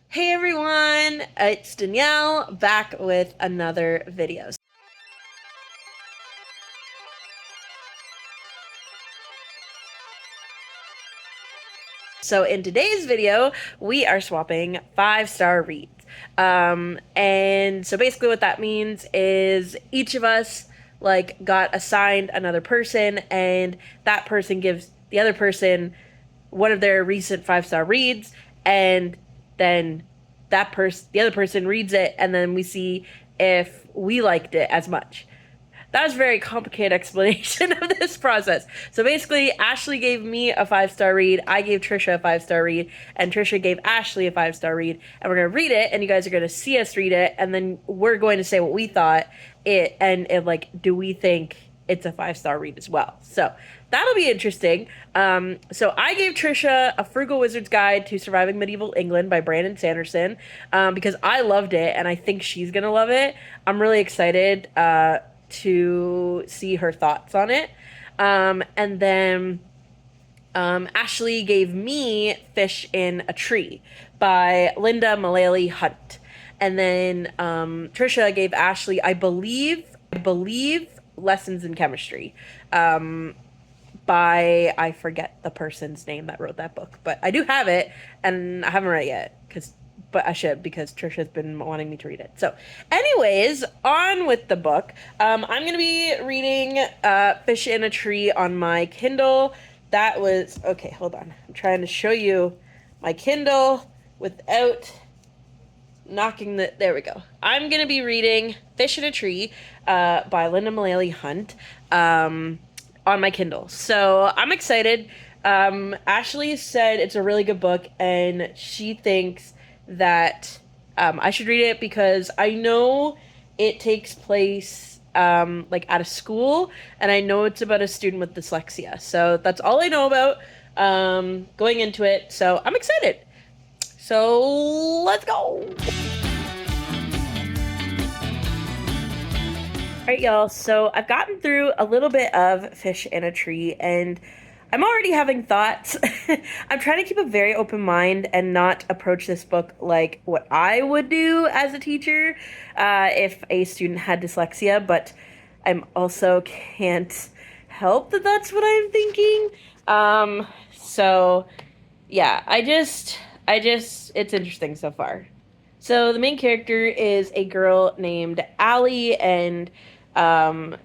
Hey everyone, it's Danielle back with another video. So in today's video, we are swapping 5-star reads. And so basically what that means is each of us got assigned another person, and that person gives the other person one of their recent 5-star reads, and then the other person reads it, and then we see if we liked it as much. That was a very complicated explanation of this process. So basically, Ashley gave me a 5-star read, I gave Tricia a 5-star read, and Tricia gave Ashley a 5-star read, and we're gonna read it, and you guys are gonna see us read it, and then we're going to say what we thought do we think it's a 5-star read as well. So that'll be interesting. So I gave Tricia a Frugal Wizard's Guide to Surviving Medieval England by Brandon Sanderson, because I loved it, and I think she's gonna love it. I'm really excited to see her thoughts on it. And then Ashley gave me Fish in a Tree by Lynda, Mullaly, Hunt. And then Tricia gave Ashley, I believe, Lessons in Chemistry by, I forget the person's name that wrote that book, but I do have it, and I haven't read it yet, but I should, because Tricia's been wanting me to read it. So anyways, on with the book. I'm going to be reading Fish in a Tree on my Kindle. That was, okay, hold on. I'm trying to show you my Kindle without knocking there we go. I'm going to be reading Fish in a Tree by Lynda, Mullaly, Hunt on my Kindle. So I'm excited. Ashley said it's a really good book, and she thinks that I should read it because I know it takes place at a school, and I know it's about a student with dyslexia. So that's all I know about going into it. So I'm excited. So let's go. All right, y'all. So I've gotten through a little bit of Fish in a Tree, and I'm already having thoughts. I'm trying to keep a very open mind and not approach this book like what I would do as a teacher if a student had dyslexia, but I'm also can't help that that's what I'm thinking. So yeah, it's interesting so far. So the main character is a girl named Allie, and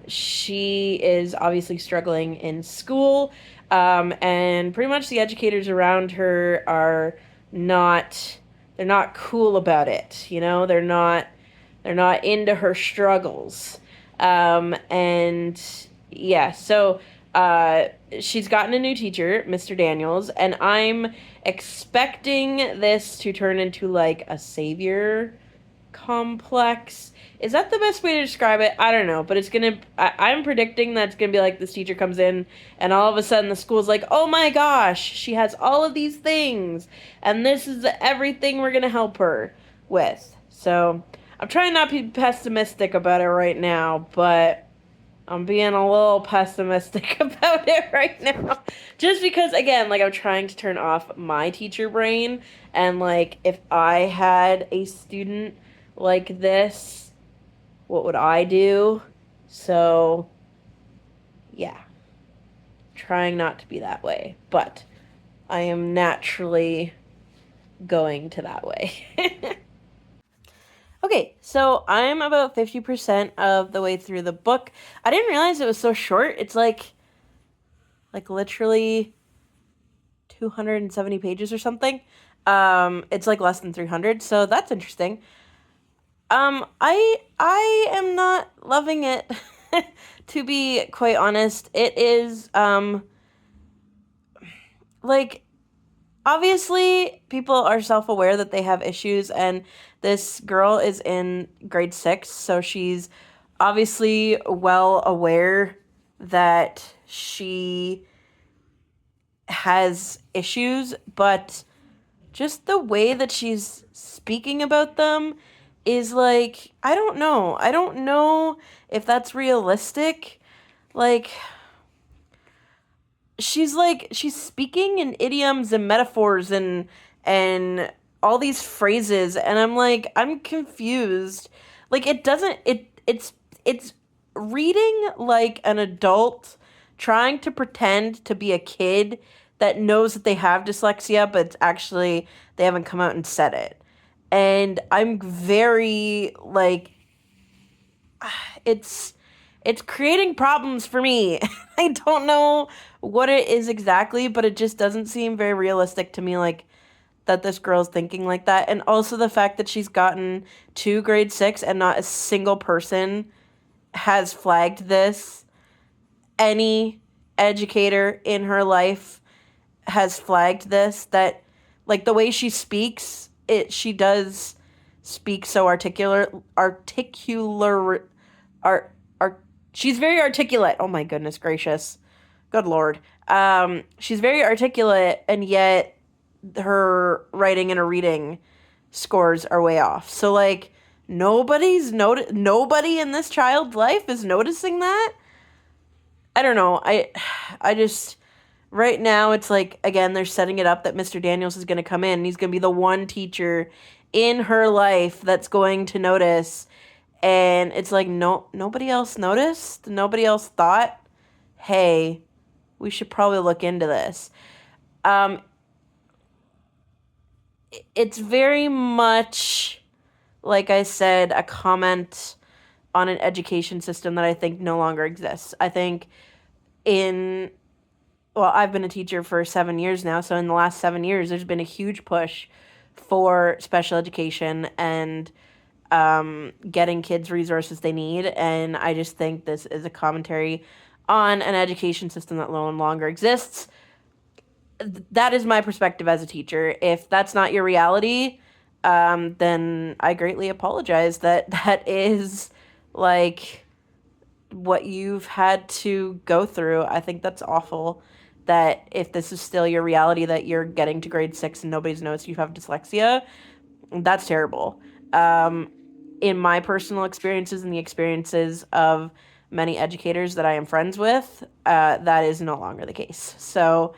she is obviously struggling in school, and pretty much the educators around her are they're not cool about it. They're not into her struggles. And yeah, so she's gotten a new teacher, Mr. Daniels, and I'm expecting this to turn into like a savior complex. Is that the best way to describe it? I don't know, but I'm predicting that it's gonna be like this teacher comes in, and all of a sudden the school's like, oh my gosh, she has all of these things, and this is everything we're gonna help her with. So I'm trying not to be pessimistic about it right now, but I'm being a little pessimistic about it right now. Just because, again, I'm trying to turn off my teacher brain, and if I had a student like this, what would I do? So yeah, trying not to be that way, but I am naturally going to that way. Okay, so I'm about 50% of the way through the book. I didn't realize it was so short. It's like literally 270 pages or something. It's less than 300, so that's interesting. I am not loving it, to be quite honest. It is, obviously people are self-aware that they have issues, and this girl is in grade 6, so she's obviously well aware that she has issues, but just the way that she's speaking about them is I don't know. I don't know if that's realistic. She's speaking in idioms and metaphors and all these phrases, and I'm like, I'm confused. Like, it doesn't, it's reading like an adult trying to pretend to be a kid that knows that they have dyslexia, but it's actually, they haven't come out and said it. And I'm very, like, it's creating problems for me. I don't know what it is exactly, but it just doesn't seem very realistic to me, like, that this girl's thinking like that. And also the fact that she's gotten to grade 6 and not a single person has flagged this. Any educator in her life has flagged this, that, like, the way she speaks, she does speak so art, she's very articulate. Oh my goodness gracious. Good Lord. She's very articulate, and yet her writing and her reading scores are way off. So, like, nobody in this child's life is noticing that. I don't know. I just, right now it's like, again, they're setting it up that Mr. Daniels is going to come in and he's going to be the one teacher in her life that's going to notice. And it's like, nobody else noticed. Nobody else thought, hey, we should probably look into this. It's very much, like I said, a comment on an education system that I think no longer exists. I think I've been a teacher for 7 years now, so in the last 7 years, there's been a huge push for special education and getting kids resources they need, and I just think this is a commentary on an education system that no longer exists. That is my perspective as a teacher. If that's not your reality, then I greatly apologize. That is, like, what you've had to go through. I think that's awful. That if this is still your reality, that you're getting to grade 6 and nobody's noticed you have dyslexia, that's terrible. In my personal experiences and the experiences of many educators that I am friends with, that is no longer the case. So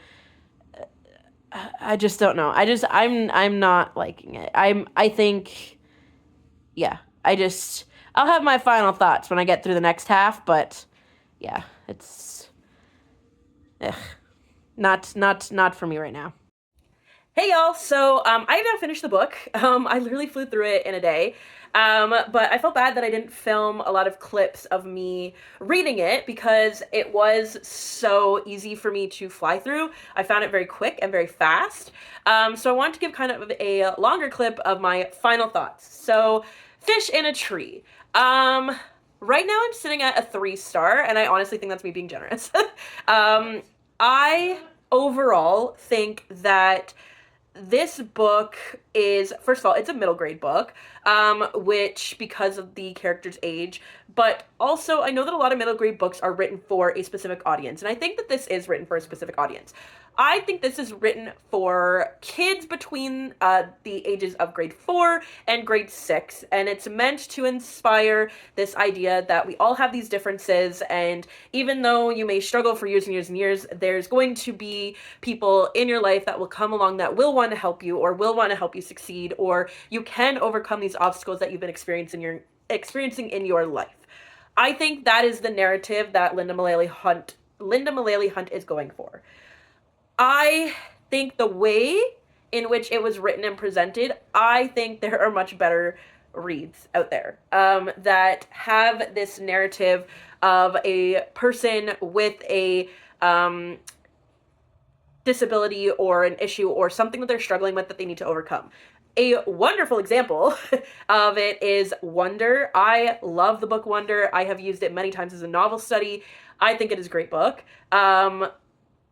I just don't know. I'm not liking it. I think, yeah, I'll have my final thoughts when I get through the next half, but yeah, it's not for me right now. Hey y'all, so I now finished the book. I literally flew through it in a day. But I felt bad that I didn't film a lot of clips of me reading it because it was so easy for me to fly through. I found it very quick and very fast. So I wanted to give kind of a longer clip of my final thoughts. So, Fish in a Tree. Right now I'm sitting at a 3-star, and I honestly think that's me being generous. I overall think that this book is, first of all, it's a middle grade book, which, because of the character's age, but also I know that a lot of middle grade books are written for a specific audience, and I think that this is written for a specific audience. I think this is written for kids between the ages of grade 4 and grade 6, and it's meant to inspire this idea that we all have these differences, and even though you may struggle for years and years and years, there's going to be people in your life that will come along that will want to help you or will want to help you succeed, or you can overcome these obstacles that you've been experiencing in your life. I think that is the narrative that Lynda Mullaly Hunt is going for. I think the way in which it was written and presented, I think there are much better reads out there that have this narrative of a person with a disability or an issue or something that they're struggling with that they need to overcome. A wonderful example of it is Wonder. I love the book Wonder. I have used it many times as a novel study. I think it is a great book.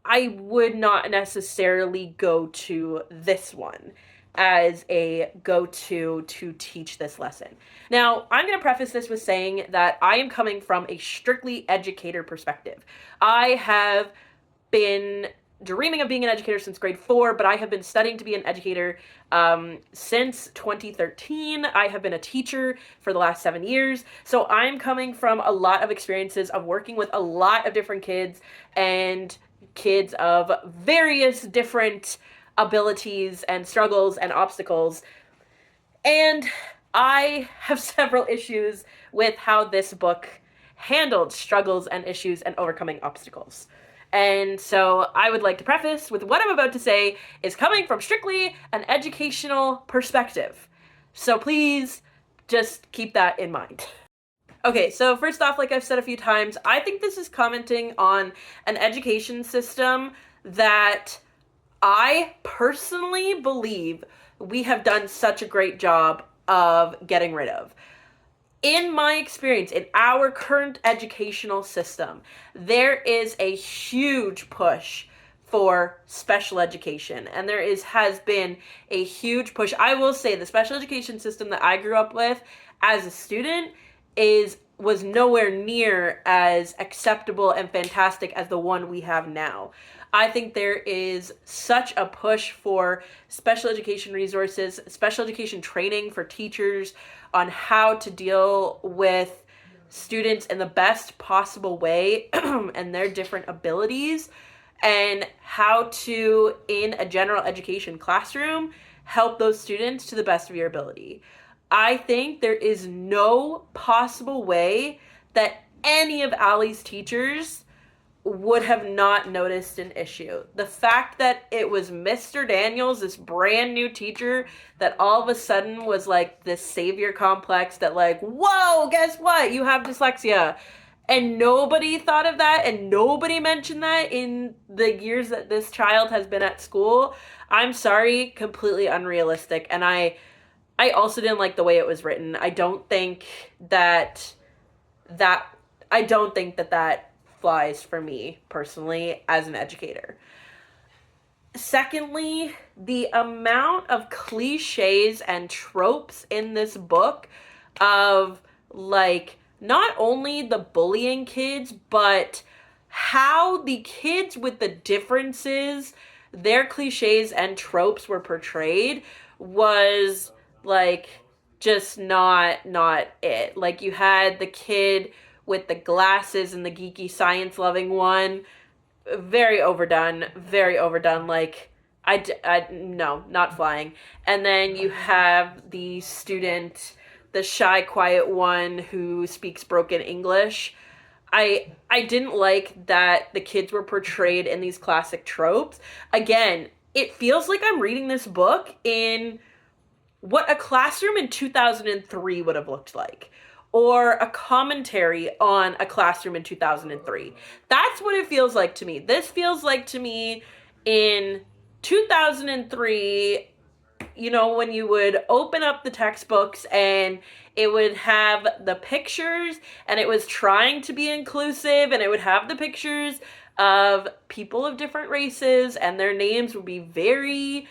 I would not necessarily go to this one as a go-to to teach this lesson. Now, I'm going to preface this with saying that I am coming from a strictly educator perspective. I have been dreaming of being an educator since grade 4, but I have been studying to be an educator since 2013. I have been a teacher for the last 7 years. So I'm coming from a lot of experiences of working with a lot of different kids and kids of various different abilities and struggles and obstacles. And I have several issues with how this book handled struggles and issues and overcoming obstacles. And so I would like to preface with what I'm about to say is coming from strictly an educational perspective. So please just keep that in mind. Okay, so first off, like I've said a few times, I think this is commenting on an education system that I personally believe we have done such a great job of getting rid of. In my experience, in our current educational system, there is a huge push for special education, and has been a huge push. I will say the special education system that I grew up with as a student was nowhere near as acceptable and fantastic as the one we have now. I think there is such a push for special education resources, special education training for teachers on how to deal with students in the best possible way and their different abilities, and how to, in a general education classroom, help those students to the best of your ability. I think there is no possible way that any of Allie's teachers would have not noticed an issue. The fact that it was Mr. Daniels, this brand new teacher, that all of a sudden was like this savior complex that like, whoa, guess what? You have dyslexia. And nobody thought of that, and nobody mentioned that in the years that this child has been at school. I'm sorry, completely unrealistic. And I also didn't like the way it was written. I don't think that flies for me personally as an educator. Secondly, the amount of cliches and tropes in this book of like not only the bullying kids, but how the kids with the differences, their cliches and tropes were portrayed was like just not it. Like you had the kid with the glasses and the geeky science loving one, very overdone, like no, not flying. And then you have the student, the shy quiet one who speaks broken English. I didn't like that the kids were portrayed in these classic tropes. Again, it feels like I'm reading this book in what a classroom in 2003 would have looked like, or a commentary on a classroom in 2003. That's what it feels like to me. This feels like to me in 2003, you know, when you would open up the textbooks and it would have the pictures and it was trying to be inclusive, and it would have the pictures of people of different races and their names would be very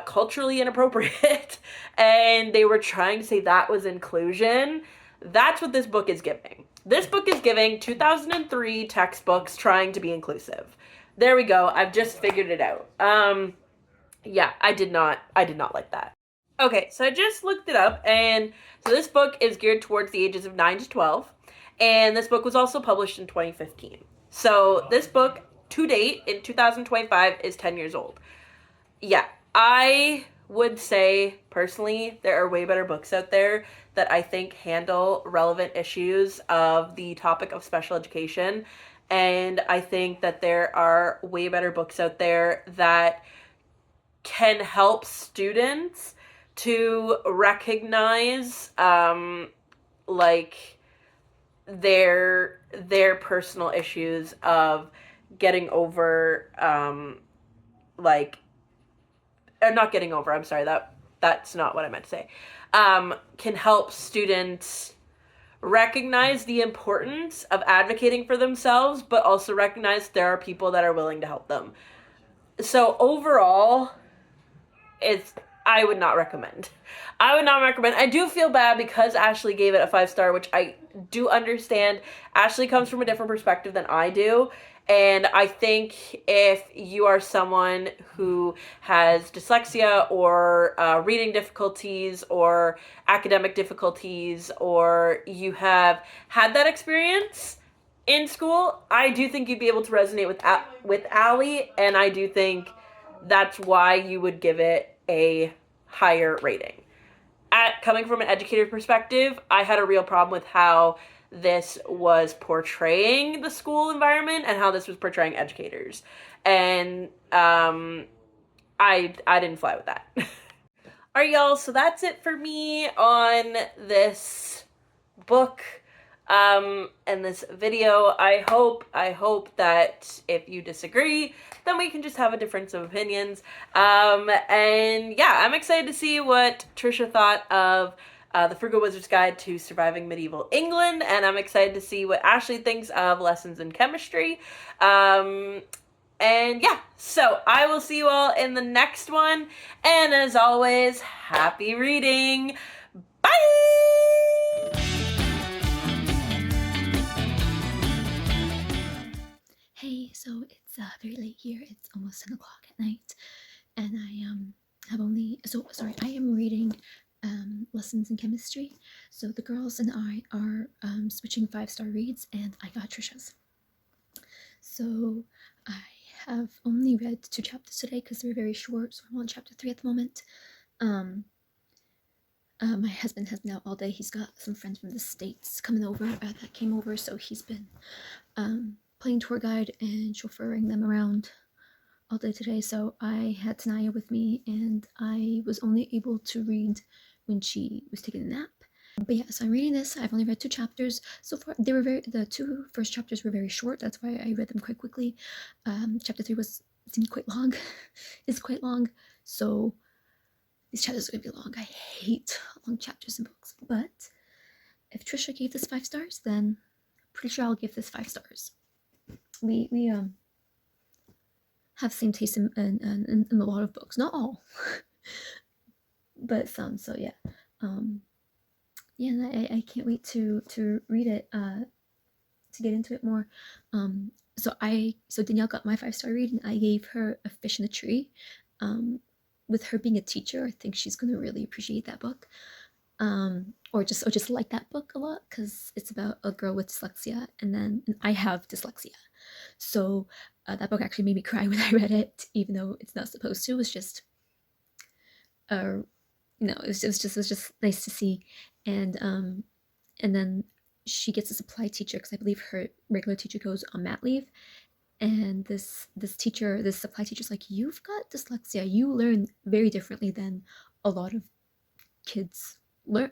culturally inappropriate and they were trying to say that was inclusion. That's what this book is giving. This book is giving 2003 textbooks trying to be inclusive. There we go. I've just figured it out. Yeah, I did not like that. Okay, so I just looked it up, and so this book is geared towards the ages of 9 to 12, and this book was also published in 2015. So this book, to date, in 2025, is 10 years old. Yeah, I would say, personally, there are way better books out there that I think handle relevant issues of the topic of special education. And I think that there are way better books out there that can help students to recognize, like, their personal issues of getting over, not getting over, I'm sorry, that's not what I meant to say, can help students recognize the importance of advocating for themselves, but also recognize there are people that are willing to help them. So overall, I would not recommend. I do feel bad because Ashley gave it a 5-star, which I do understand. Ashley comes from a different perspective than I do. And I think if you are someone who has dyslexia or reading difficulties or academic difficulties, or you have had that experience in school, I do think you'd be able to resonate with Allie, and I do think that's why you would give it a higher rating. Coming from an educator perspective, I had a real problem with how this was portraying the school environment and how this was portraying educators. And I didn't fly with that. All right, y'all, so that's it for me on this book and this video. I hope that if you disagree, then we can just have a difference of opinions. And yeah, I'm excited to see what Tricia thought of the Frugal Wizard's Guide to Surviving Medieval England, and I'm excited to see what Ashley thinks of Lessons in Chemistry. And yeah, so I will see you all in the next one. And as always, happy reading. Bye! Hey, so it's very late here. It's almost 10 o'clock at night. And I I am reading Lessons in Chemistry. So the girls and I are switching 5-star reads, and I got Tricia's. So I have only read 2 chapters today because they're very short, so I'm on chapter 3 at the moment. My husband has been out all day. He's got some friends from the States coming over that came over, so he's been playing tour guide and chauffeuring them around all day today. So I had Tanaya with me, and I was only able to read when she was taking a nap. But yeah, so I'm reading this. I've only read 2 chapters so far. The 2 first chapters were very short. That's why I read them quite quickly. Chapter 3 seemed quite long. It's quite long. So these chapters are gonna be long. I hate long chapters in books. But if Tricia gave this 5 stars, then I'm pretty sure I'll give this 5 stars. We have same taste in a lot of books. Not all, but some. So yeah. Yeah, I can't wait to read it, to get into it more. So Danielle got my 5-star read, and I gave her A Fish in a Tree. With her being a teacher, I think she's gonna really appreciate that book, or just like that book a lot, because it's about a girl with dyslexia, and I have dyslexia, so that book actually made me cry when I read it, even though it's not supposed to. It was just, it was just nice to see. And then she gets a supply teacher, because I believe her regular teacher goes on mat leave, and this supply teacher's like, you've got dyslexia, you learn very differently than a lot of kids learn,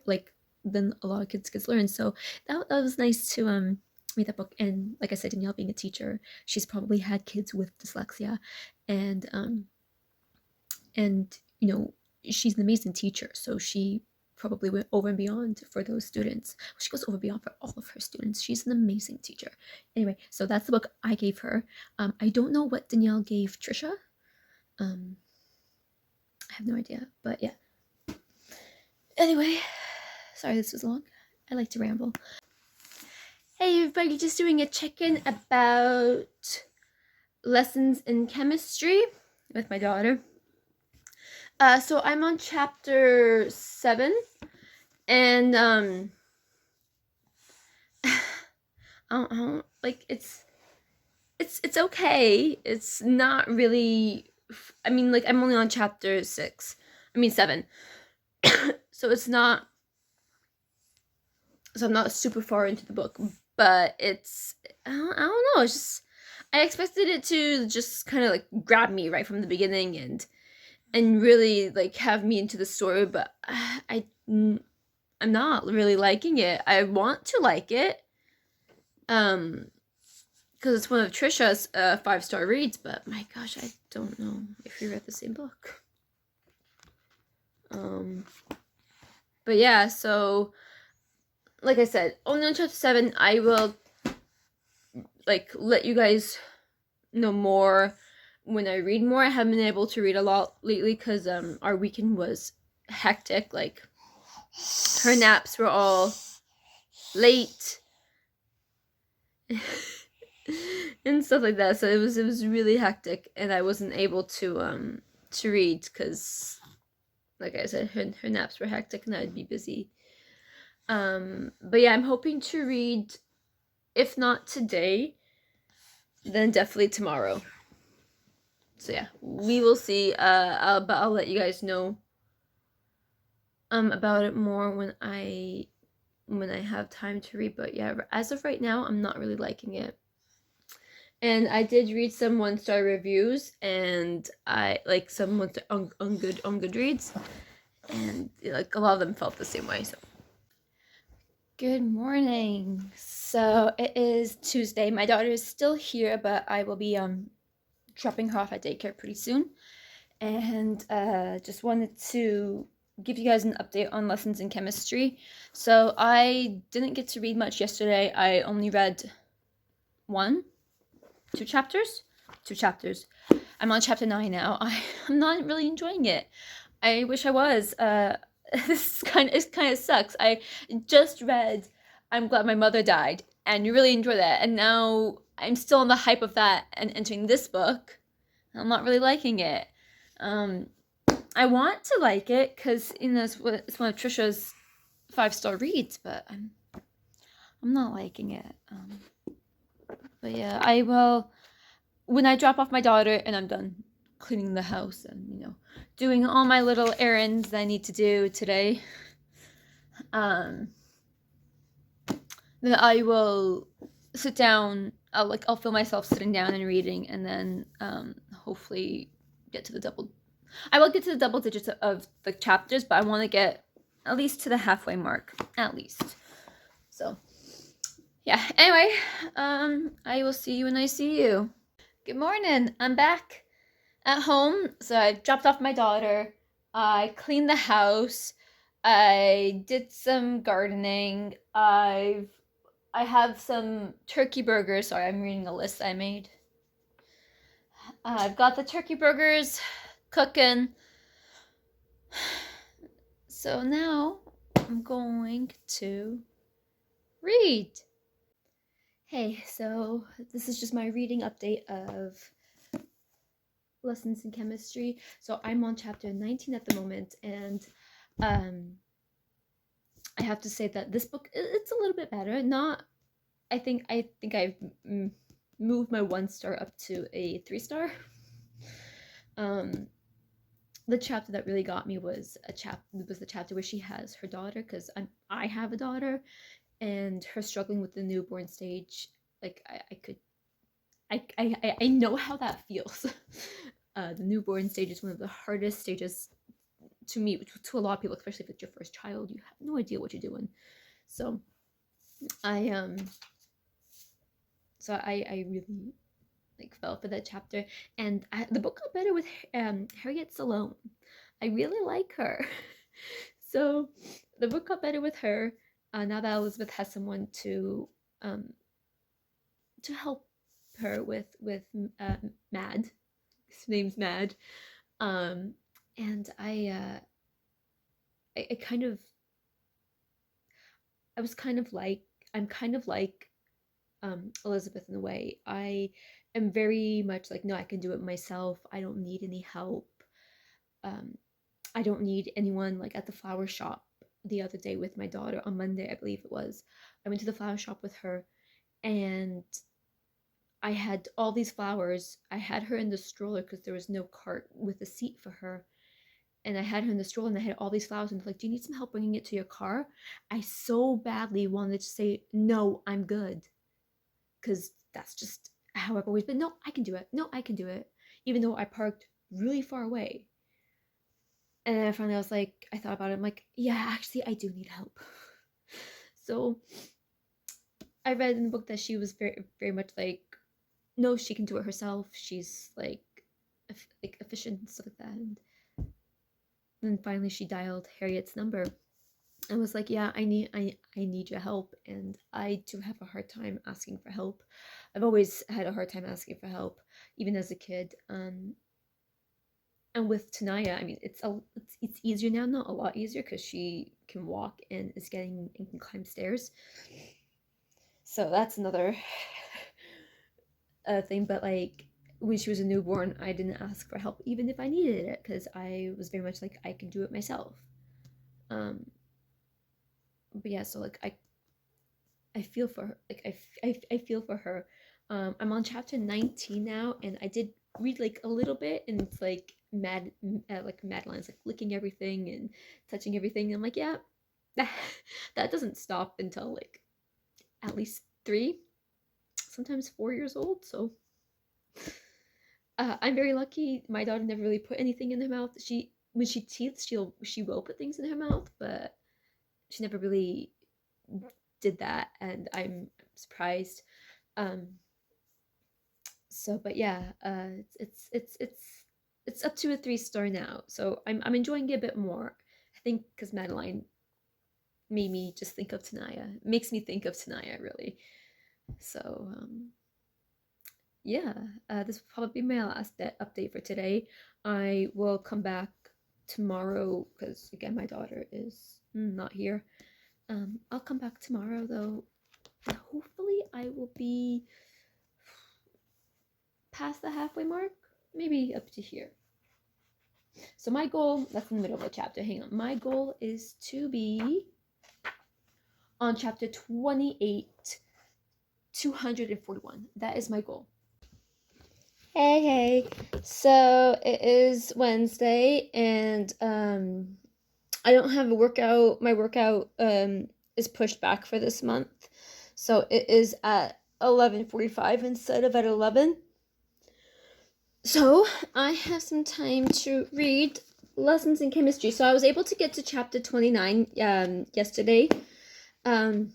kids learn. So that was nice to read that book. And like I said, Danielle being a teacher, she's probably had kids with dyslexia, and she's an amazing teacher, so she probably went over and beyond for those students. She goes over and beyond for all of her students. She's an amazing teacher. Anyway, so that's the book I gave her. I don't know what Danielle gave Tricia. I have no idea, but yeah. Anyway, sorry this was long. I like to ramble. Hey everybody, just doing a check-in about Lessons in Chemistry with my daughter. So I'm on chapter 7, and I don't like, it's okay. It's not really, I mean, like, I'm only on chapter 7. So I'm not super far into the book, but it's, I don't know, it's just, I expected it to just kind of like grab me right from the beginning and really like have me into the story, but I'm not really liking it. I want to like it, because it's one of Tricia's 5-star reads, but my gosh, I don't know if we read the same book. But yeah, so like I said, only on chapter 7. I will like let you guys know more when I read more. I haven't been able to read a lot lately because our weekend was hectic. Like, her naps were all late and stuff like that, so it was really hectic, and I wasn't able to read because, like I said, her naps were hectic and I'd be busy. But yeah, I'm hoping to read, if not today, then definitely tomorrow. So yeah, we will see. But I'll let you guys know about it more when I have time to read. But yeah, as of right now, I'm not really liking it. And I did read some 1-star reviews, and I like some on Goodreads, and like a lot of them felt the same way. So good morning. So it is Tuesday. My daughter is still here, but I will be dropping her off at daycare pretty soon. And just wanted to give you guys an update on lessons in chemistry. So I didn't get to read much yesterday. I only read two chapters. I'm on chapter 9 now. I'm not really enjoying it. I wish I was. This kind of sucks. I just read I'm Glad My Mother Died, and you really enjoy that. And now I'm still on the hype of that and entering this book. I'm not really liking it. I want to like it because it's one of Tricia's 5-star reads, but I'm not liking it. But yeah, I will when I drop off my daughter and I'm done cleaning the house and doing all my little errands I need to do today. Then I will sit down. I'll feel myself sitting down and reading, and then hopefully get to the double. I will get to the double digits of the chapters, but I want to get at least to the halfway mark, at least. So, yeah. Anyway, I will see you when I see you. Good morning. I'm back at home. So I dropped off my daughter. I cleaned the house. I did some gardening. I have some turkey burgers. Sorry, I'm reading a list I made. I've got the turkey burgers cooking. So now I'm going to read. Hey, so this is just my reading update of lessons in chemistry. So I'm on chapter 19 at the moment, and I have to say that this book, it's a little bit better. I think I've moved my 1-star up to a 3-star. The chapter that really got me was the chapter where she has her daughter, because I have a daughter, and her struggling with the newborn stage. Like I know how that feels. The newborn stage is one of the hardest stages to meet to a lot of people, especially if it's your first child. You have no idea what you're doing. So I really fell for that chapter, and the book got better with Harriet Salome. I really like her. So the book got better with her now that Elizabeth has someone to help her with Mad. His name's Mad. And I kind of I was kind of like I'm kind of like Elizabeth in a way. I am very much like, no, I can do it myself. I don't need any help. I don't need anyone. Like at the flower shop the other day with my daughter on Monday, I believe it was. I went to the flower shop with her, and I had all these flowers. I had her in the stroller because there was no cart with a seat for her. And I had her in the stroller, and I had all these flowers, and they're like, do you need some help bringing it to your car? I so badly wanted to say, no, I'm good. Because that's just how I've always been. No, I can do it. No, I can do it. Even though I parked really far away. And then finally I was like, I thought about it. I'm like, yeah, actually, I do need help. So I read in the book that she was very, very much like, no, she can do it herself. She's like efficient and stuff like that. And then finally she dialed Harriet's number and was like, yeah, I need your help. And I do have a hard time asking for help. I've always had a hard time asking for help, even as a kid. And with Tanaya, I mean, it's easier now, not a lot easier, because she can walk and can climb stairs. So that's another thing. But like when she was a newborn, I didn't ask for help, even if I needed it, because I was very much like, I can do it myself. But yeah, so like I feel for her. Like I feel for her. I'm on chapter 19 now, and I did read like a little bit, and it's like like Madeline's like licking everything and touching everything. I'm like, yeah, that that doesn't stop until like at least 3, sometimes 4 years old. So I'm very lucky. My daughter never really put anything in her mouth. She when she teeths, she will put things in her mouth, but she never really did that, and I'm surprised. Um, so, but yeah, it's up to a 3 star now. So I'm enjoying it a bit more. I think because Madeline made me just think of Tanaya. Makes me think of Tanaya really. So yeah, this will probably be my last update for today. I will come back tomorrow because again my daughter is not here. I'll come back tomorrow though, and hopefully I will be past the halfway mark, maybe up to here. So my goal, that's in the middle of the chapter, hang on. My goal is to be on chapter 28, 241. That is my goal. Hey. So it is Wednesday, and I don't have a workout. My workout is pushed back for this month. So it is at 11:45 instead of at 11. So I have some time to read lessons in chemistry. So I was able to get to chapter 29 yesterday. And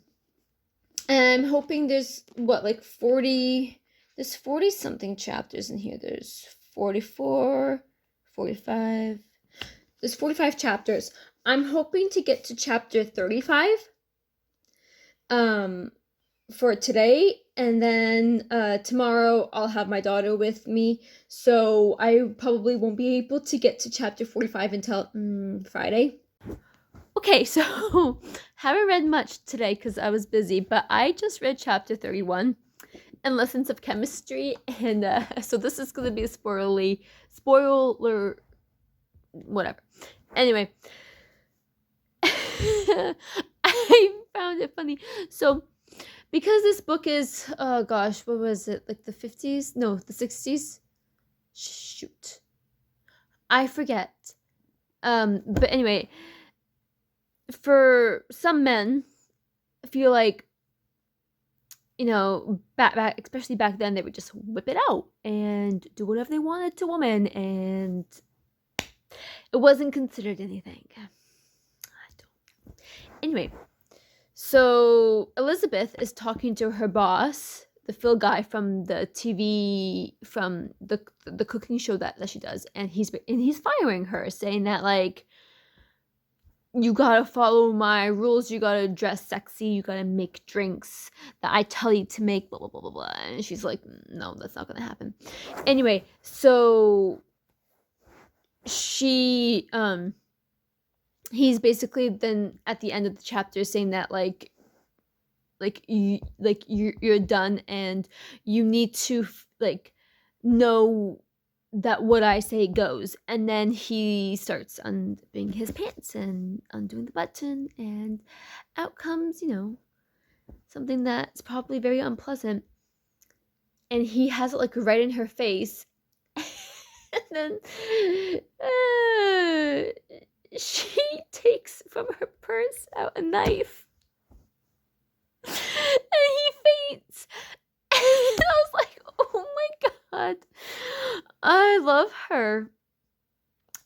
I'm hoping there's like 40, there's 40 something chapters in here. There's 44, 45, there's 45 chapters. I'm hoping to get to chapter 35 for today, and then tomorrow I'll have my daughter with me, so I probably won't be able to get to chapter 45 until Friday. Okay, so haven't read much today because I was busy, but I just read chapter 31 and Lessons of Chemistry, and so this is going to be a spoiler, whatever. Anyway, I found it funny. So, because this book is, oh gosh, what was it, like the 50s? No, the 60s? Shoot. I forget. But anyway, for some men, I feel like, you know, back especially back then, they would just whip it out and do whatever they wanted to women, and it wasn't considered anything. I don't. Anyway, so Elizabeth is talking to her boss, the Phil guy from the TV, from the cooking show that she does, and he's firing her, saying that like, you gotta follow my rules, you gotta dress sexy, you gotta make drinks that I tell you to make, blah blah blah blah blah. And she's like, no, that's not gonna happen. Anyway, so she he's basically then at the end of the chapter saying that you're done, and you need to like know that what I say goes. And then he starts undoing his pants and undoing the button, and out comes, you know, something that's probably very unpleasant, and he has it like right in her face. And then she takes from her purse out a knife, and he faints. And I was like, oh my god, I love her.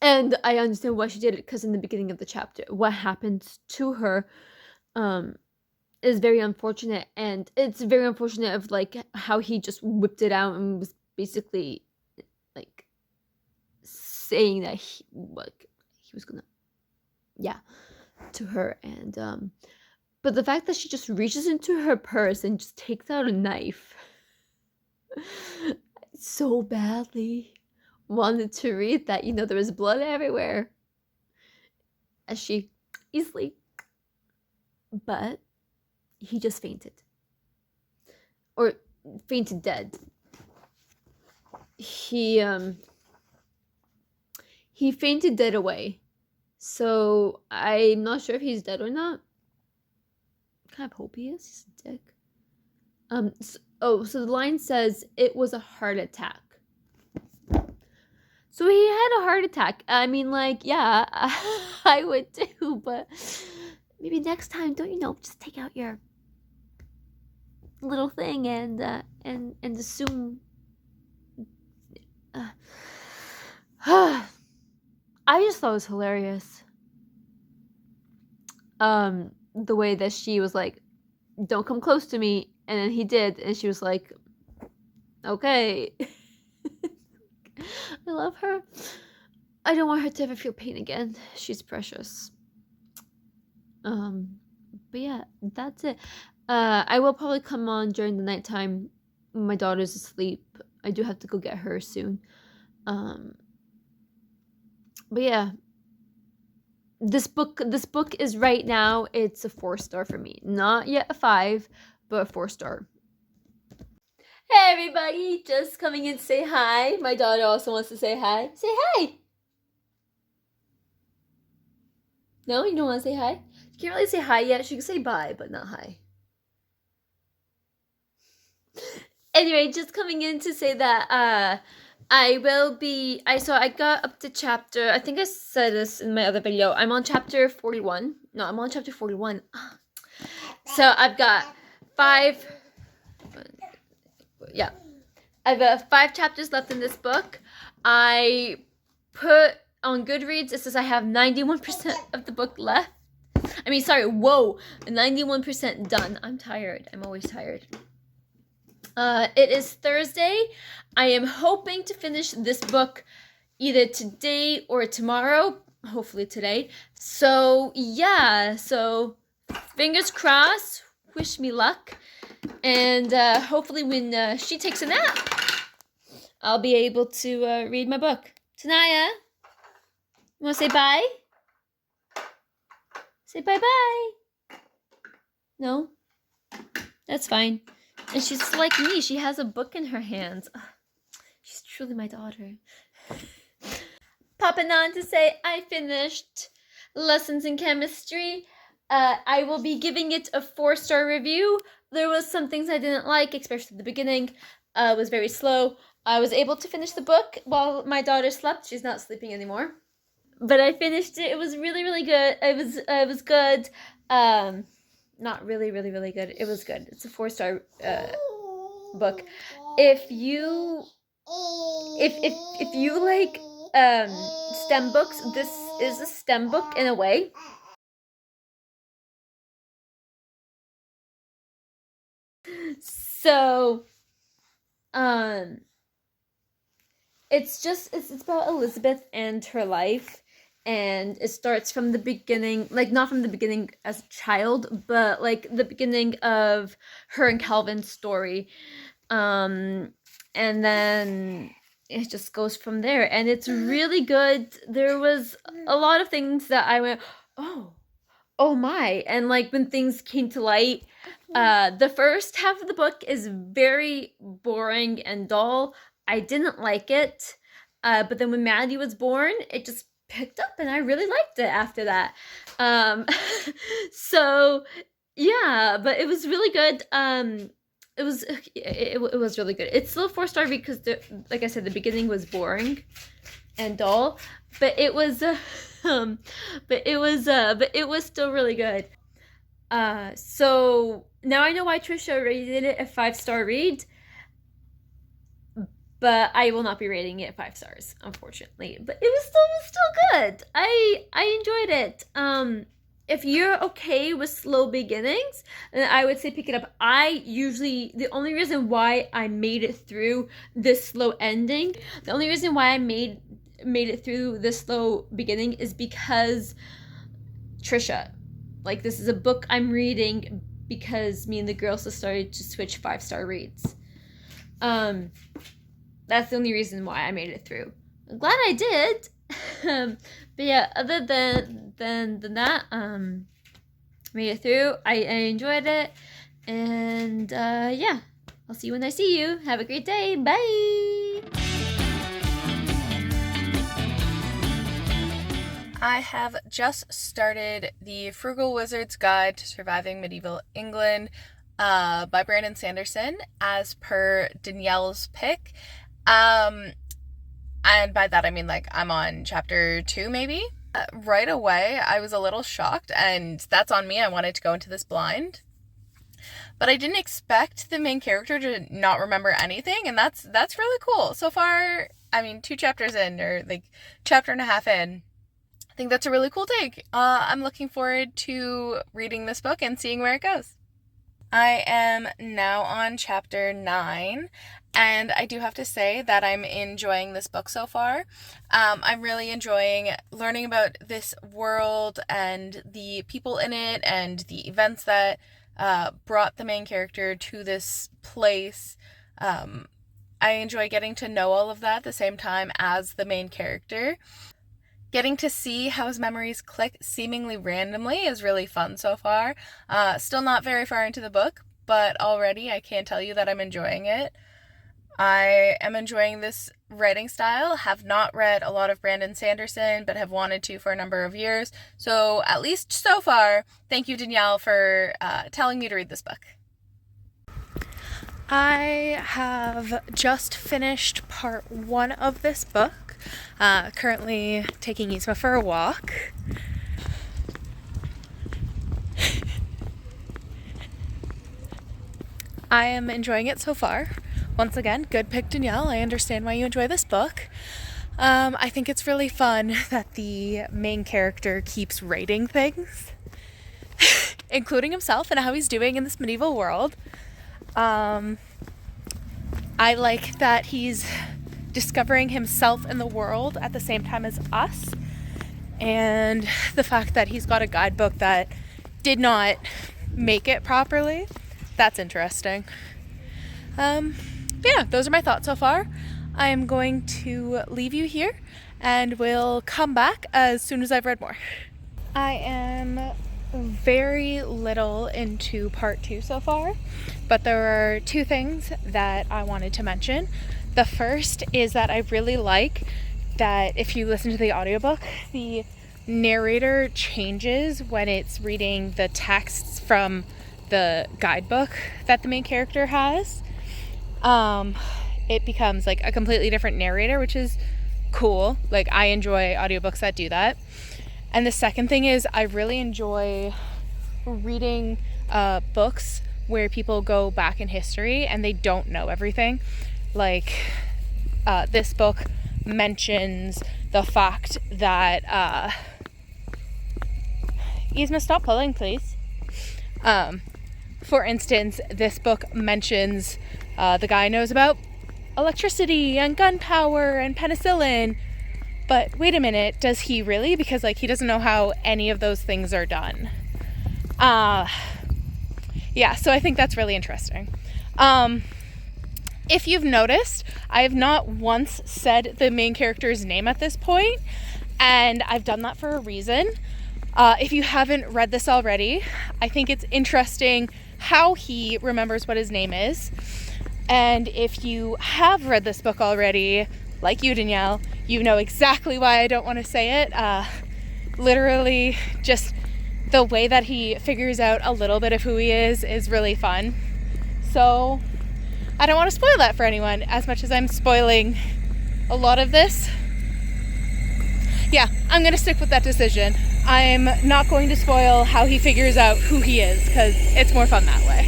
And I understand why she did it, because in the beginning of the chapter, what happened to her is very unfortunate, and it's very unfortunate of like how he just whipped it out and was basically like saying that he was gonna, yeah, to her. And but the fact that she just reaches into her purse and just takes out a knife, so badly wanted to read that, you know, there was blood everywhere as she easily, but he just fainted, or fainted dead. He fainted dead away, so I'm not sure if he's dead or not. I kind of hope he is. He's a dick. So the line says it was a heart attack. So he had a heart attack. I mean, like, yeah, I would too, but maybe next time, don't you know, just take out your little thing and assume. Uh, I just thought it was hilarious. The way that she was like, "Don't come close to me," and then he did, and she was like, "Okay." I love her. I don't want her to ever feel pain again. She's precious. But yeah, that's it. I will probably come on during the nighttime when my daughter's asleep. I do have to go get her soon. But yeah, this book is right now, it's a 4-star for me. Not yet a 5, but a 4-star. Hey everybody, just coming in to say hi. My daughter also wants to say hi. Say hi. No, you don't want to say hi? She can't really say hi yet. She can say bye, but not hi. Anyway, just coming in to say that I got up to chapter, I think I said this in my other video. I'm on chapter 41. No, I'm on chapter 41. So I've got 5 yeah. I've got 5 chapters left in this book. I put on Goodreads, it says I have 91% of the book left. I mean, sorry, whoa, 91% done. I'm tired. I'm always tired. It is Thursday. I am hoping to finish this book either today or tomorrow. Hopefully today. So, yeah. So, fingers crossed. Wish me luck. And hopefully when she takes a nap, I'll be able to read my book. Tanaya, you want to say bye? Say bye-bye. No? That's fine. And she's like me. She has a book in her hands. Ugh, she's truly my daughter. Popping on to say I finished Lessons in Chemistry. I will be giving it a 4-star review. There was some things I didn't like, especially the beginning. It was very slow. I was able to finish the book while my daughter slept. She's not sleeping anymore. But I finished it. It was really, really good. It was good. Not really, really, really good. It was good. It's a 4-star book. If you like STEM books, this is a STEM book in a way. So it's about Elizabeth and her life, and it starts from the beginning, like not from the beginning as a child, but like the beginning of her and Calvin's story. And then it just goes from there, and it's really good. There was a lot of things that I went, oh my, and like when things came to light. The first half of the book is very boring and dull. I didn't like it. But then when Maddie was born, it just picked up, and I really liked it after that. So yeah, but it was really good. It was really good. It's still a 4-star because like I said, the beginning was boring and dull, but it was but it was still really good. So now I know why Tricia rated it a 5-star read, but I will not be rating it 5 stars, unfortunately. But it was still good. I enjoyed it. If you're okay with slow beginnings, then I would say pick it up. The only reason why I made it through this slow ending, the only reason why I made it through this slow beginning is because Tricia. Like, this is a book I'm reading because me and the girls have started to switch 5-star reads. That's the only reason why I made it through. I'm glad I did. But yeah, other than that, made it through. I enjoyed it. And yeah, I'll see you when I see you. Have a great day. Bye. I have just started the Frugal Wizard's Guide to Surviving Medieval England by Sanderson, as per Danielle's pick. And by that I mean like I'm on chapter 2 maybe. Right away I was a little shocked, and that's on me. I wanted to go into this blind. But I didn't expect the main character to not remember anything, and that's really cool. So far, I mean, 2 chapters in, or like chapter and a half in, I think that's a really cool take. I'm looking forward to reading this book and seeing where it goes. I am now on chapter 9, and I do have to say that I'm enjoying this book so far. I'm really enjoying learning about this world and the people in it and the events that brought the main character to this place. I enjoy getting to know all of that at the same time as the main character. Getting to see how his memories click seemingly randomly is really fun so far. Still not very far into the book, but already I can tell you that I'm enjoying it. I am enjoying this writing style. Have not read a lot of Brandon Sanderson, but have wanted to for a number of years. So at least so far, thank you, Danielle, for telling me to read this book. I have just finished part 1 of this book. Currently taking Yzma for a walk. I am enjoying it so far. Once again, good pick, Danielle. I understand why you enjoy this book. I think it's really fun that the main character keeps rating things, including himself and how he's doing in this medieval world. I like that he's discovering himself in the world at the same time as us, and the fact that he's got a guidebook that did not make it properly. That's interesting. Yeah, those are my thoughts so far. I am going to leave you here, and we'll come back as soon as I've read more. I am very little into part 2 so far, but there are 2 things that I wanted to mention. The first is that I really like that if you listen to the audiobook, the narrator changes when it's reading the texts from the guidebook that the main character has. It becomes like a completely different narrator, which is cool. Like, I enjoy audiobooks that do that. And the second thing is I really enjoy reading books where people go back in history and they don't know everything. Like, this book mentions the fact that Yzma, stop pulling, please. For instance, this book mentions the guy knows about electricity and gunpowder and penicillin. But wait a minute, does he really? Because like he doesn't know how any of those things are done. Yeah, so I think that's really interesting. If you've noticed, I have not once said the main character's name at this point, and I've done that for a reason. If you haven't read this already, I think it's interesting how he remembers what his name is. And if you have read this book already, like you, Danielle, you know exactly why I don't want to say it. Literally, just the way that he figures out a little bit of who he is really fun. So I don't want to spoil that for anyone as much as I'm spoiling a lot of this. Yeah, I'm going to stick with that decision. I'm not going to spoil how he figures out who he is because it's more fun that way.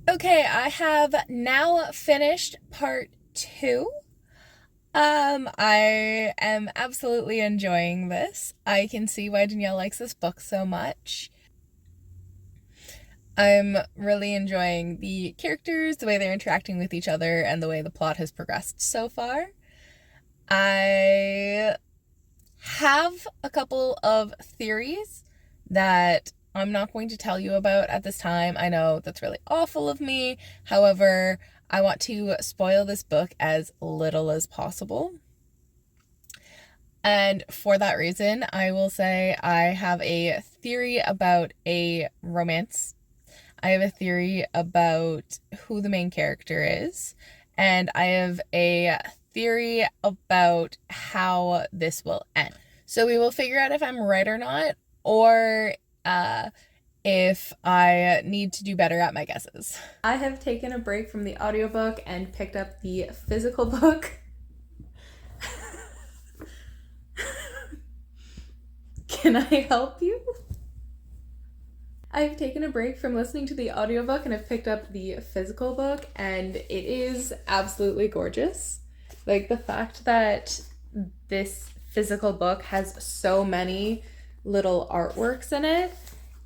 Okay, I have now finished part 2. I am absolutely enjoying this. I can see why Danielle likes this book so much. I'm really enjoying the characters, the way they're interacting with each other, and the way the plot has progressed so far. I have a couple of theories that I'm not going to tell you about at this time. I know that's really awful of me. However, I want to spoil this book as little as possible. And for that reason, I will say I have a theory about a romance. I have a theory about who the main character is. And I have a theory about how this will end. So we will figure out if I'm right or not, or if I need to do better at my guesses. I have taken a break from the audiobook and picked up the physical book. Can I help you? I've taken a break from listening to the audiobook and I've picked up the physical book, and it is absolutely gorgeous. Like, the fact that this physical book has so many little artworks in it,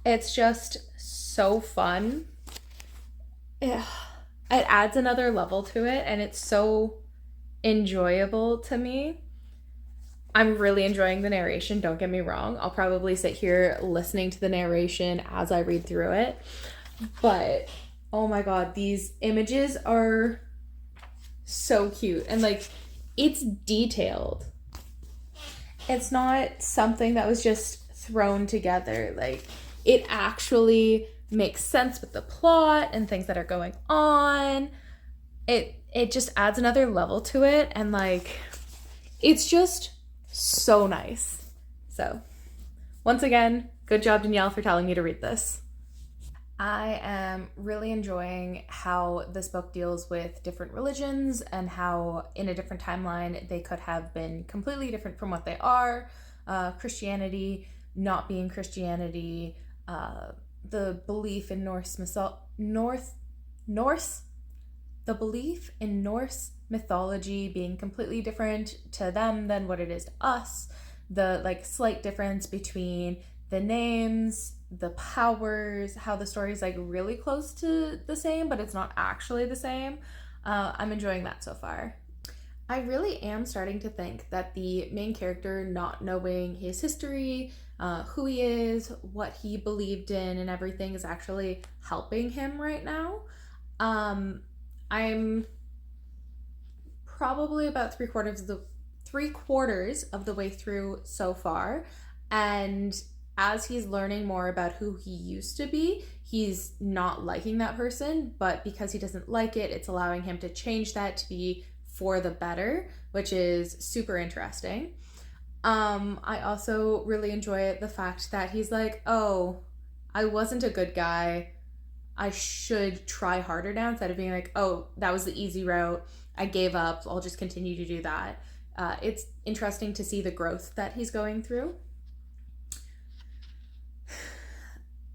it's just so fun. It adds another level to it, and it's so enjoyable to me. I'm really enjoying the narration, don't get me wrong. I'll probably sit here listening to the narration as I read through it. But, oh my god, these images are so cute. And, like, it's detailed. It's not something that was just thrown together. Like, it actually makes sense with the plot and things that are going on. It just adds another level to it, and, like, it's just so nice. So, once again, good job, Danielle, for telling me to read this. I am really enjoying how this book deals with different religions and how in a different timeline they could have been completely different from what they are. Christianity not being Christianity, the belief in the belief in Norse mythology being completely different to them than what it is to us, the like slight difference between the names, the powers, how the story is like really close to the same, but it's not actually the same. I'm enjoying that so far. I really am starting to think that the main character not knowing his history, who he is, what he believed in, and everything is actually helping him right now. I'm probably about three quarters of the way through so far, and as he's learning more about who he used to be, he's not liking that person, but because he doesn't like it, it's allowing him to change that to be for the better, which is super interesting. I also really enjoy the fact that he's like, oh, I wasn't a good guy, I should try harder now, instead of being like, oh, that was the easy route, I gave up, I'll just continue to do that. It's interesting to see the growth that he's going through.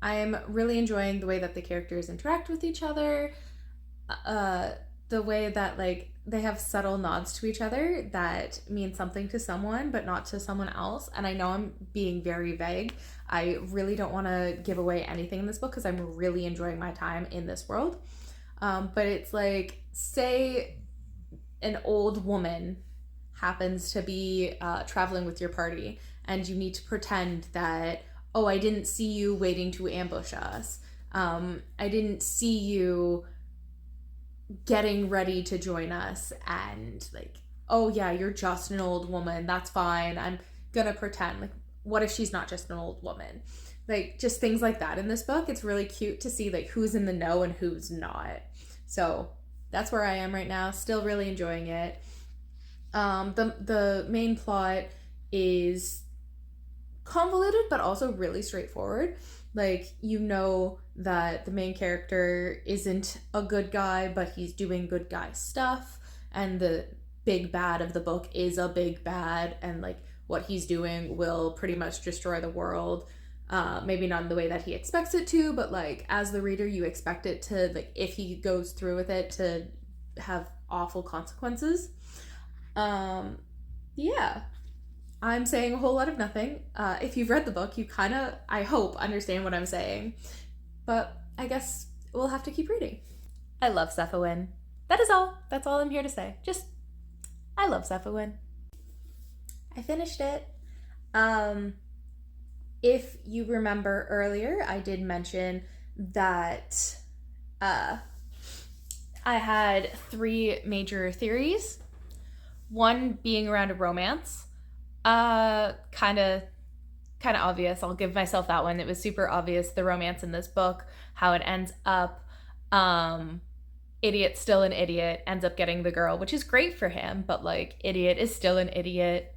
I'm really enjoying the way that the characters interact with each other, the way that like they have subtle nods to each other that mean something to someone but not to someone else. And I know I'm being very vague. I really don't want to give away anything in this book because I'm really enjoying my time in this world. But it's like, say an old woman happens to be traveling with your party, and you need to pretend that, oh, I didn't see you waiting to ambush us. I didn't see you getting ready to join us, and like, oh yeah, you're just an old woman, that's fine, I'm gonna pretend. Like, what if she's not just an old woman? Like, just things like that in this book. It's really cute to see like who's in the know and who's not. So that's where I am right now, still really enjoying it. The main plot is convoluted but also really straightforward. Like, you know that the main character isn't a good guy, but he's doing good guy stuff, and the big bad of the book is a big bad, and like what he's doing will pretty much destroy the world. Maybe not in the way that he expects it to, but like as the reader you expect it to, like if he goes through with it, to have awful consequences. Yeah, I'm saying a whole lot of nothing. If you've read the book, you kind of, I hope, understand what I'm saying. But I guess we'll have to keep reading. I love Cephawin. That is all. That's all I'm here to say. Just, I love Cephawin. I finished it. If you remember earlier, I did mention that I had three major theories. One being around a romance. Kind of obvious. I'll give myself that one. It was super obvious, the romance in this book, how it ends up. Idiot's still an idiot, ends up getting the girl, which is great for him, but like, idiot is still an idiot.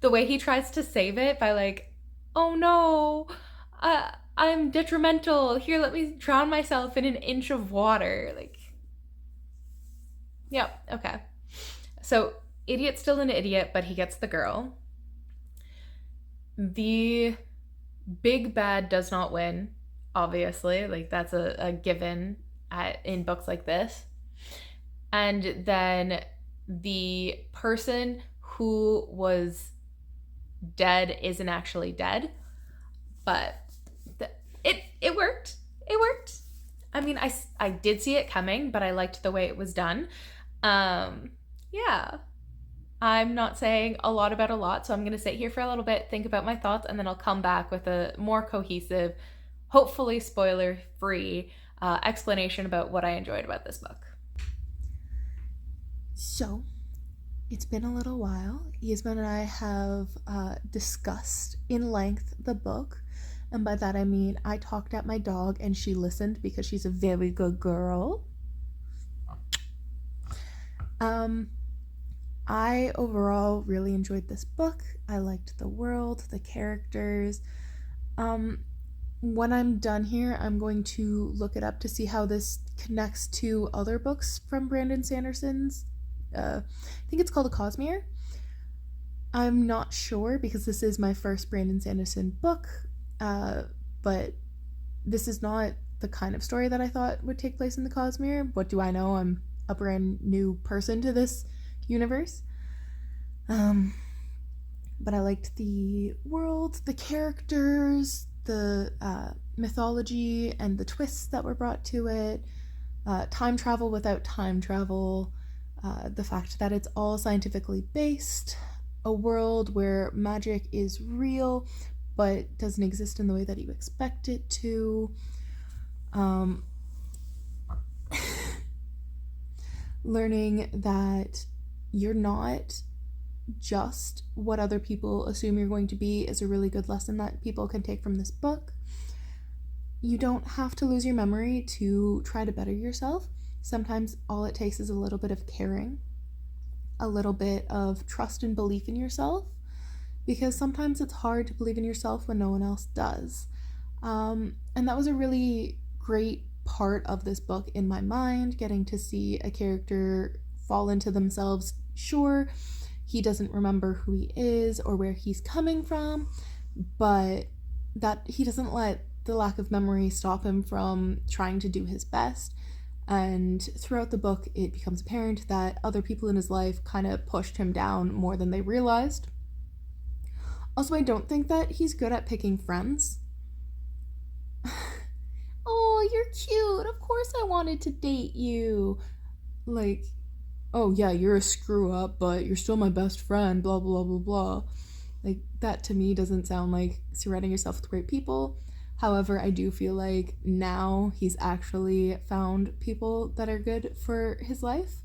The way he tries to save it by like, oh no, I'm detrimental. Here, let me drown myself in an inch of water. Like, yep, okay. So, idiot's still an idiot, but he gets the girl. The big bad does not win, obviously. Like, that's a given in books like this. And then the person who was dead isn't actually dead, but it worked. It worked. I mean, I did see it coming, but I liked the way it was done. Yeah. I'm not saying a lot about a lot, so I'm going to sit here for a little bit, think about my thoughts, and then I'll come back with a more cohesive, hopefully spoiler-free explanation about what I enjoyed about this book. So, it's been a little while. Yasmin and I have discussed in length the book, and by that I mean I talked at my dog and she listened because she's a very good girl. I overall really enjoyed this book. I liked the world, the characters. When I'm done here, I'm going to look it up to see how this connects to other books from Brandon Sanderson's. I think it's called A Cosmere. I'm not sure because this is my first Brandon Sanderson book, but this is not the kind of story that I thought would take place in the Cosmere. What do I know? I'm a brand new person to this universe. But I liked the world, the characters, the mythology, and the twists that were brought to it. Time travel without time travel. The fact that it's all scientifically based. A world where magic is real, but doesn't exist in the way that you expect it to. Learning that you're not just what other people assume you're going to be is a really good lesson that people can take from this book. You don't have to lose your memory to try to better yourself. Sometimes all it takes is a little bit of caring, a little bit of trust and belief in yourself, because sometimes it's hard to believe in yourself when no one else does. And that was a really great part of this book in my mind, getting to see a character fall into themselves. Sure, he doesn't remember who he is or where he's coming from, but that he doesn't let the lack of memory stop him from trying to do his best. And throughout the book, it becomes apparent that other people in his life kind of pushed him down more than they realized. Also, I don't think that he's good at picking friends. Oh, you're cute. Of course I wanted to date you. Like, oh yeah, you're a screw up, but you're still my best friend, blah, blah, blah, blah. Like, that to me doesn't sound like surrounding yourself with great people. However, I do feel like now he's actually found people that are good for his life,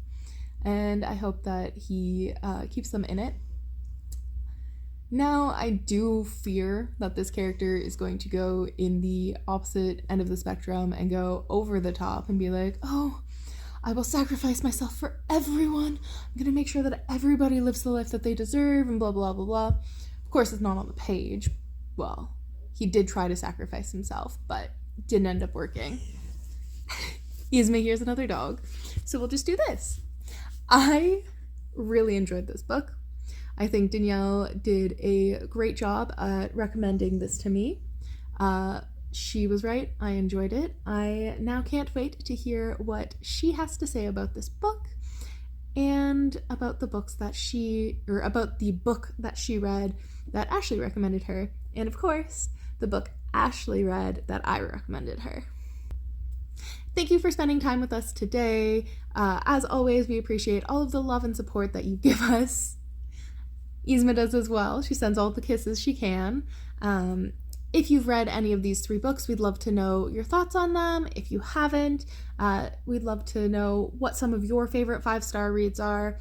and I hope that he keeps them in it. Now, I do fear that this character is going to go in the opposite end of the spectrum and go over the top and be like, oh, I will sacrifice myself for everyone. I'm going to make sure that everybody lives the life that they deserve and blah, blah, blah, blah. Of course, it's not on the page. Well, he did try to sacrifice himself, but didn't end up working. Yasmin, here's another dog. So we'll just do this. I really enjoyed this book. I think Danielle did a great job at recommending this to me. She was right. I enjoyed it. I now can't wait to hear what she has to say about this book and about the books that about the book that she read that Ashley recommended her, and of course, the book Ashley read that I recommended her. Thank you for spending time with us today. As always, we appreciate all of the love and support that you give us. Yasmin does as well. She sends all the kisses she can. If you've read any of these 3 books, we'd love to know your thoughts on them. If you haven't, we'd love to know what some of your favorite 5-star reads are.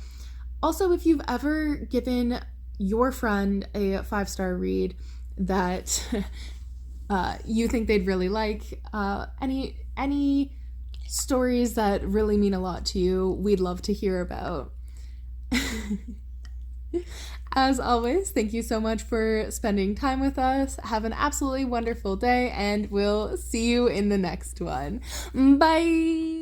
Also, if you've ever given your friend a 5-star read that you think they'd really like, any stories that really mean a lot to you, we'd love to hear about. As always, thank you so much for spending time with us. Have an absolutely wonderful day, and we'll see you in the next one. Bye!